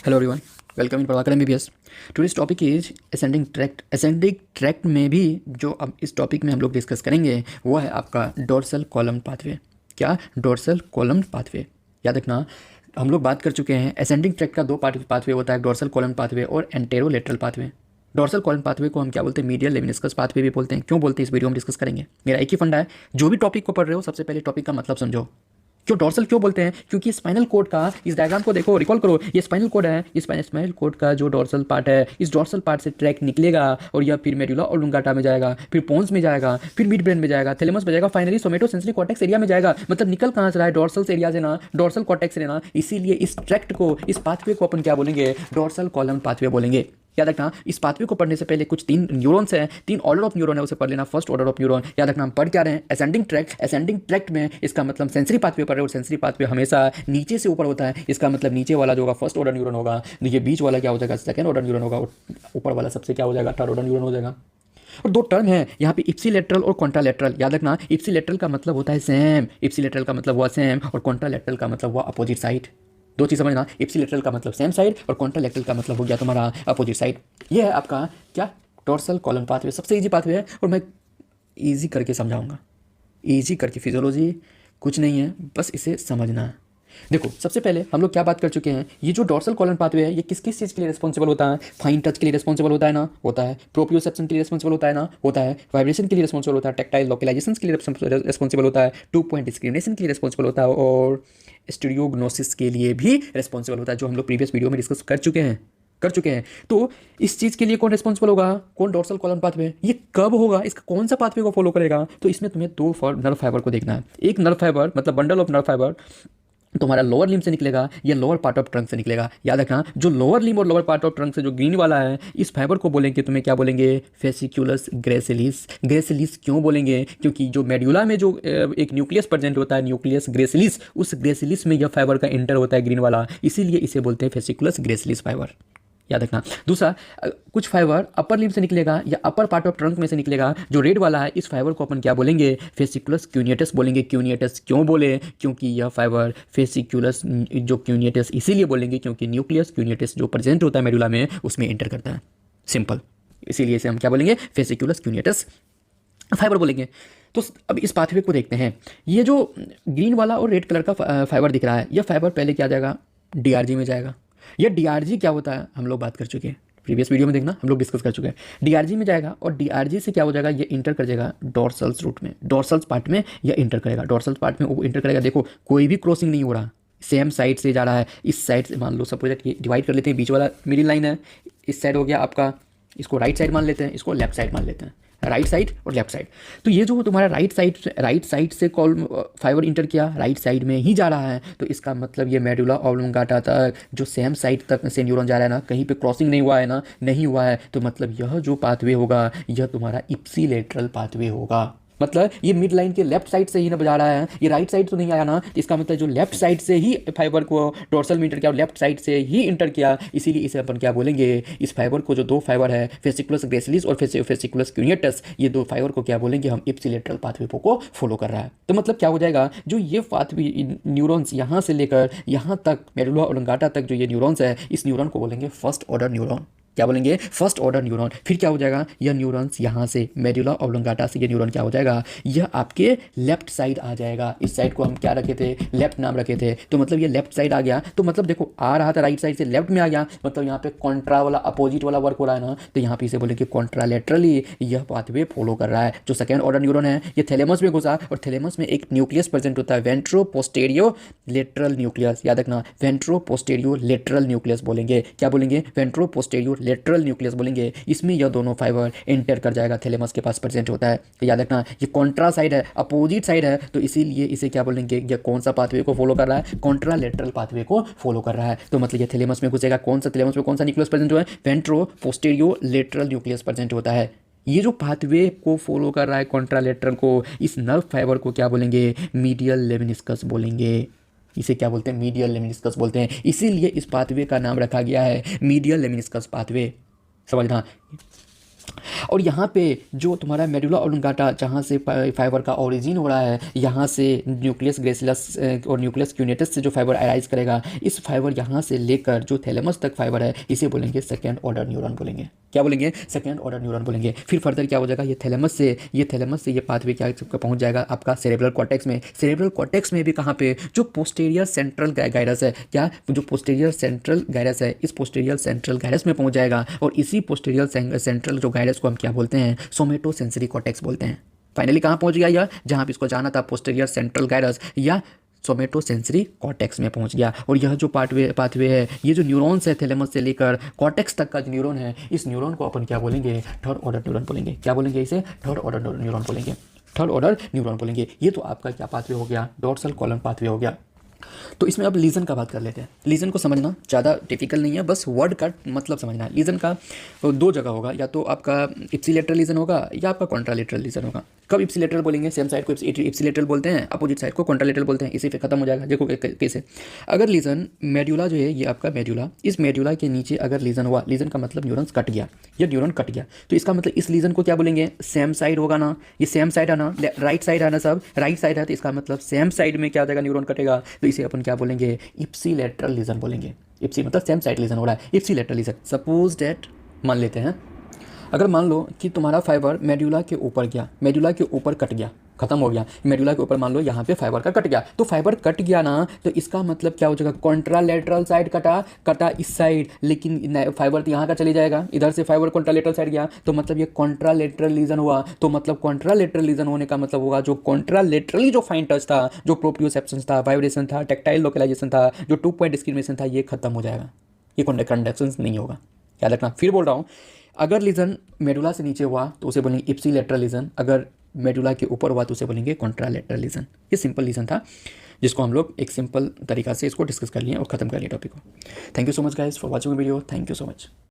Hello everyone, welcome in Prabhakar MBBS. Today's topic is ascending tract. Ascending tract में भी जो अब इस टॉपिक में हम लोग डिस्कस करेंगे वो है आपका डोर्सल कॉलम पाथवे। क्या? Dorsal column pathway. याद रखना, हम लोग बात कर चुके हैं असेंडिंग ट्रैक्ट का दो पाथवे होता है, डोर्सल कॉलम पाथवे और anterolateral pathway. Dorsal column pathway को हम क्या बोलते हैं? मीडियल लेमिनिस्कस पाथवे भी बोलते हैं। क्यों बोलते हैं इस वीडियो में डिस्कस करेंगे। मेरा एक ही फंडा है, जो भी टॉपिक को पढ़ रहे हो सबसे पहले टॉपिक का मतलब समझो। क्यों डोर्सल क्यों बोलते हैं? क्योंकि स्पाइनल कोड का, इस डायग्राम को देखो, रिकॉल करो, ये स्पाइनल कोड है। इस स्पाइनल कोड का जो डोर्सल पार्ट है, इस डोर्सल पार्ट से ट्रैक निकलेगा और यह फिर मेडुला ऑब्लंगाटा में जाएगा, फिर पोन्स में जाएगा, फिर मिड ब्रेन में जाएगा, थैलेमस में जाएगा, फाइनली सोमेटोसेंसरी कॉर्टेक्स एरिया में जाएगा। मतलब निकल कहां से रहा है? डोर्सल एरिया से ना, डोर्सल कॉर्टेक्स से ना। इसीलिए इस ट्रैक्ट को, इस पाथवे को अपन क्या बोलेंगे? डोर्सल कॉलम पाथवे बोलेंगे। याद रखना, इस पाथवे को पढ़ने से पहले कुछ तीन न्यूरॉन्स हैं, तीन ऑर्डर ऑफ न्यूरॉन है, उसे पढ़ लेना। फर्स्ट ऑर्डर ऑफ न्यूरॉन, याद रखना हम पढ़ क्या रहे हैं? Ascending tract. असेंडिंग ट्रैक्ट में इसका मतलब सेंसरी पाथवे पढ़ रहे हो, सेंसरी पाथवे हमेशा नीचे से ऊपर होता है। इसका मतलब नीचे वाला जो होगा फर्स्ट ऑर्डर न्यूरॉन होगा, ये बीच वाला क्या हो जाएगा? सेकंड ऑर्डर न्यूरॉन होगा, ऊपर वाला सबसे क्या हो जाएगा? थर्ड ऑर्डर न्यूरॉन हो जाएगा। और दो टर्म है यहाँ पे, इप्सिलेटरल और कॉन्ट्रालेटरल। याद रखना, इप्सिलेटरल का मतलब होता है सेम, इप्सिलेटरल का मतलब हुआ सेम, और कॉन्ट्रालेटरल का मतलब हुआ अपोजिट साइड। दो चीज़ समझना, इप्सिलेटरल का मतलब सेम साइड और कॉन्ट्रालेटरल का मतलब हो गया तुम्हारा अपोजिट साइड। ये है आपका क्या? Dorsal column pathway. सबसे इजी पाथवे है और मैं इजी करके समझाऊंगा, इजी करके। फिजियोलॉजी कुछ नहीं है, बस इसे समझना है। देखो, सबसे पहले हम लोग क्या बात कर चुके हैं, ये जो डोर्सल कॉलम पाथवे है ये किस किस चीज़ के लिए रिस्पॉन्सिबल होता है? फाइन टच के लिए रिस्पॉन्सिबल होता है ना, होता है। प्रोप्रियोसेप्शन के लिए रिस्पॉन्सिबल होता है ना, होता है। वाइब्रेशन के लिए रिस्पॉन्सिबल होता है, टेक्टाइल लोकलाइजेशन के लिए रिस्पॉन्सिबल होता है, 2 पॉइंट डिस्क्रिमिनेशन के लिए रिस्पॉन्सिबल होता है, और स्टीरियोग्नोसिस के लिए भी रिस्पॉन्सिबल होता है, जो हम लोग प्रीवियस वीडियो में डिस्कस कर चुके हैं। तो इस चीज़ के लिए कौन रिस्पॉन्सिबल होगा? कौन? Dorsal column pathway. ये कब होगा? इसका कौन सा पाथवे को फॉलो करेगा? तो इसमें तुम्हें दो नर्व फाइबर को देखना है। एक नर्व फाइबर मतलब बंडल ऑफ नर्व फाइबर तुम्हारा लोअर लिम्ब से निकलेगा या लोअर पार्ट ऑफ ट्रंक से निकलेगा। याद रखना, जो लोअर लिम्ब और लोअर पार्ट ऑफ ट्रंक से जो ग्रीन वाला है, इस फाइबर को बोलेंगे तुम्हें क्या बोलेंगे? Fasciculus gracilis. ग्रेसिलिस क्यों बोलेंगे? क्योंकि जो मेड्यूला में जो एक न्यूक्लियस प्रेजेंट होता है, न्यूक्लियस ग्रेसिलिस, उस ग्रेसिलिस में यह फाइबर का एंटर होता है ग्रीन वाला, इसीलिए इसे बोलते हैं फेसिकुलस ग्रेसिलिस फाइबर। याद रखना। दूसरा, कुछ फाइबर अपर लिम्ब से निकलेगा या अपर पार्ट ऑफ ट्रंक में से निकलेगा, जो रेड वाला है, इस फाइबर को अपन क्या बोलेंगे? फेसिकुलस क्यूनियटस बोलेंगे। क्यूनियटस क्यों बोले? क्योंकि यह फाइबर फेसिकुलस, जो क्यूनियटस इसीलिए बोलेंगे क्योंकि न्यूक्लियस क्यूनियटस जो प्रेजेंट होता है मेडुला में, उसमें एंटर करता है। सिंपल, इसीलिए इसे हम क्या बोलेंगे? फेसिकुलस क्यूनियटस फाइबर बोलेंगे। तो अब इस पाथवे को देखते हैं। ये जो ग्रीन वाला और रेड कलर का फाइबर दिख रहा है, यह फाइबर पहले क्या जाएगा? डीआरजी में जाएगा। यह डीआरजी क्या होता है हम लोग बात कर चुके हैं, प्रीवियस वीडियो में देखना, हम लोग डिस्कस कर चुके हैं। डीआरजी में जाएगा और डीआरजी से क्या हो जाएगा? ये इंटर कर जाएगा डोर्सल्स रूट में, डोर्सल्स पार्ट में यह इंटर करेगा। डोर्सल्स पार्ट में वो इंटर करेगा। देखो, कोई भी क्रॉसिंग नहीं हो रहा, सेम साइड से जा रहा है। इस साइड से मान लो, सपोज ये डिवाइड कर लेते हैं, बीच वाला मिडिल लाइन है, इस साइड हो गया आपका, इसको राइट साइड मान लेते हैं, इसको लेफ्ट साइड मान लेते हैं, राइट साइड और लेफ्ट साइड। तो ये जो तुम्हारा राइट साइड से कॉल फाइबर इंटर किया, राइट साइड में ही जा रहा है, तो इसका मतलब ये मेडुला ऑब्लंगाटा तक जो सेम साइड तक से न्यूरॉन जा रहा है ना, कहीं पे क्रॉसिंग नहीं हुआ है ना, नहीं हुआ है, तो मतलब यह जो पाथवे होगा यह तुम्हारा इप्सिलेटरल पाथवे होगा। मतलब ये मिड लाइन के लेफ्ट साइड से ही ना बजा रहा है, ये राइट साइड तो नहीं आया ना, इसका मतलब जो लेफ्ट साइड से ही फाइबर को डोर्सल में इंटर किया, लेफ्ट साइड से ही इंटर किया, इसीलिए इसे अपन क्या बोलेंगे? इस फाइबर को, जो दो फाइबर है, फेसिकुलस ग्रेसिलिस और फेसिकुलस क्यूनियटस, ये दो फाइबर को क्या बोलेंगे हम? इप्सिलेटरल पाथवे को फॉलो कर रहा है। तो मतलब क्या हो जाएगा? जो ये पाथवे न्यूरॉन्स यहाँ से लेकर यहाँ तक मेडुला ऑब्लंगाटा तक जो ये न्यूरॉन्स है, इस न्यूरॉन को बोलेंगे फर्स्ट ऑर्डर न्यूरॉन। क्या बोलेंगे? First order neuron. फिर क्या हो जाएगा? यह न्यूरॉन्स यहाँ से मेडुला ऑब्लंगाटा से ये न्यूरॉन क्या हो जाएगा? यह आपके लेफ्ट साइड आ जाएगा। इस साइड को हम क्या रखे थे? लेफ्ट नाम रखे थे। तो मतलब ये लेफ्ट साइड आ गया, तो मतलब देखो, आ रहा था राइट साइड से, लेफ्ट में आ गया, मतलब यहाँ पे कॉन्ट्रा वाला अपोजिट वाला वर्क हो रहा है ना, तो यहाँ पे इसे बोलेंगे कॉन्ट्रालेटरली यह पाथवे फॉलो कर रहा है। जो सेकेंड ऑर्डर न्यूरॉन है, ये थैलेमस में घुसा, और थैलेमस में एक न्यूक्लियस प्रेजेंट होता है, वेंट्रो पोस्टेरियो लेटरल न्यूक्लियस। याद रखना, वेंट्रो पोस्टेरियो लेटरल न्यूक्लियस बोलेंगे। क्या बोलेंगे? वेंट्रो पोस्टेरियो लेटरल न्यूक्लियस बोलेंगे। इसमें यह दोनों फाइबर एंटर कर जाएगा, थैलेमस के पास प्रेजेंट होता है। तो याद रखना, ये कॉन्ट्रा साइड है, अपोजिट साइड है, तो इसीलिए इसे क्या बोलेंगे? ये कौन सा पाथवे को फॉलो कर रहा है? कॉन्ट्रालेटरल पाथवे को फॉलो कर रहा है। तो मतलब ये थैलेमस में घुसेगा। कौन सा थैलेमस में कौन सा न्यूक्लियस प्रेजेंट हुआ है? वेंट्रो पोस्टेरियो लेटरल न्यूक्लियस प्रेजेंट होता है। ये जो पाथवे को फॉलो कर रहा है कॉन्ट्रालेटरल को, इस नर्व फाइबर को क्या बोलेंगे? मीडियल लेमिनिस्कस बोलेंगे। इसे क्या बोलते हैं? मीडियल लेमिनिस्कस बोलते हैं। इसीलिए इस पाथवे का नाम रखा गया है मीडियल लेमिनिस्कस पाथवे। समझना, और यहाँ पे जो तुम्हारा मेडुला ऑब्लिंगाटा जहाँ से फाइबर का ओरिजिन हो रहा है, यहाँ से न्यूक्लियस ग्रेसिलस और न्यूक्लियस क्यूनेटस से जो फाइबर अराइज करेगा, इस फाइबर यहाँ से लेकर जो थैलेमस तक फाइबर है, इसे बोलेंगे सेकेंड ऑर्डर न्यूरॉन बोलेंगे। क्या बोलेंगे? सेकेंड ऑर्डर न्यूरॉन बोलेंगे। फिर फर्दर क्या हो जाएगा, ये थैलेमस से ये पाथवे क्या पहुँच जाएगा आपका सेरेब्रल कॉर्टेक्स में। सेरेब्रल कॉर्टेक्स में भी कहाँ पे, जो पोस्टीरियर सेंट्रल गायरस है, क्या जो पोस्टीरियर सेंट्रल गायरस है, इस पोस्टीरियर सेंट्रल गायरस में पहुँच जाएगा। और इसी पोस्टीरियर सेंट्रल जो गायरस को हम क्या बोलते हैं, सोमेटोसेंसरी कॉर्टेक्स बोलते हैं। फाइनली कहाँ पहुंच गया यह, जहां पे इसको जाना था, पोस्टीरियर सेंट्रल गायरस या सोमेटोसेंसरी कॉर्टेक्स में पहुंच गया। और यह जो पाथवे है, ये जो न्यूरॉन्स है थैलेमस से लेकर कॉर्टेक्स तक का जो न्यूरॉन है, इस न्यूरॉन को अपन क्या बोलेंगे, थर्ड ऑर्डर न्यूरॉन बोलेंगे। क्या बोलेंगे इसे? थर्ड ऑर्डर न्यूरॉन बोलेंगे। थर्ड ऑर्डर न्यूरॉन बोलेंगे। ये तो आपका क्या पाथवे हो गया, डोर्सल कॉलम पाथवे हो गया। तो इसमें अब लीजन का बात कर लेते हैं। लीजन को समझना ज़्यादा डिफिकल्ट नहीं है, बस वर्ड का मतलब समझना है। लीजन का दो जगह होगा, या तो आपका इप्सिलेटरल लीजन होगा या आपका कॉन्ट्रालेटरल लीजन होगा। कब इप्सिलेटरल बोलेंगे, सेम साइड को इप्सिलेटरल बोलते हैं, अपोजिट साइड को कॉन्ट्रालेटरल बोलते हैं। इसी पे खत्म हो जाएगा। देखो कैसे, अगर लीजन मेड्यूला जो है, ये आपका मेड्यूला, इस मेड्यूला के नीचे अगर लीजन हुआ, लीजन का मतलब न्यूरॉन्स कट गया, ये न्यूरॉन कट गया, तो इसका मतलब इस लीजन को क्या बोलेंगे, सेम साइड होगा ना, ये सेम साइड है ना, राइट साइड है ना, सब राइट साइड है, तो इसका मतलब सेम साइड में क्या हो जाएगा, न्यूरॉन कटेगा, तो इसे अपन क्या बोलेंगे, इप्सिलेटरल लीजन बोलेंगे। इप्सी मतलब सेम साइड लीजन हो रहा है, इप्सिलेटरल लीजन। सपोज डेट मान लेते हैं, अगर मान लो कि तुम्हारा फाइबर मेड्यूला के ऊपर गया, मेड्यूला के ऊपर कट गया, खत्म हो गया, मेडुला के ऊपर मान लो यहाँ पे फाइबर का कट गया, तो फाइबर कट गया ना, तो इसका मतलब क्या हो जाएगा, कॉन्ट्रालेटरल साइड कटा इस साइड, लेकिन फाइबर तो यहाँ का चले जाएगा, इधर से फाइबर कॉन्ट्रालेटरल साइड गया, तो मतलब ये कॉन्ट्रालेटरल लीजन हुआ। तो मतलब कॉन्ट्रालेटरल लीजन होने का मतलब होगा जो कॉन्ट्रालेटरली जो फाइन टच था, जो प्रोप्रियोसेप्शन था, वाइब्रेशन था, टेक्टाइल लोकलाइजेशन था, जो 2 पॉइंट डिस्क्रिमिनेशन था, ये खत्म हो जाएगा, ये कंडक्शन नहीं होगा। याद रखना, फिर बोल रहा हूँ, अगर लीजन मेडुला से नीचे हुआ तो उसे बोलेंगे इप्सिलेटरल लीजन, अगर मेडुला के ऊपर हुआ तो उसे बोलेंगे कॉन्ट्रालेटरल लीजन। ये सिंपल लीजन था, जिसको हम लोग एक सिंपल तरीका से इसको डिस्कस कर लिए और ख़त्म कर लिए टॉपिक को। Thank you so much guys for watching video. Thank you so much.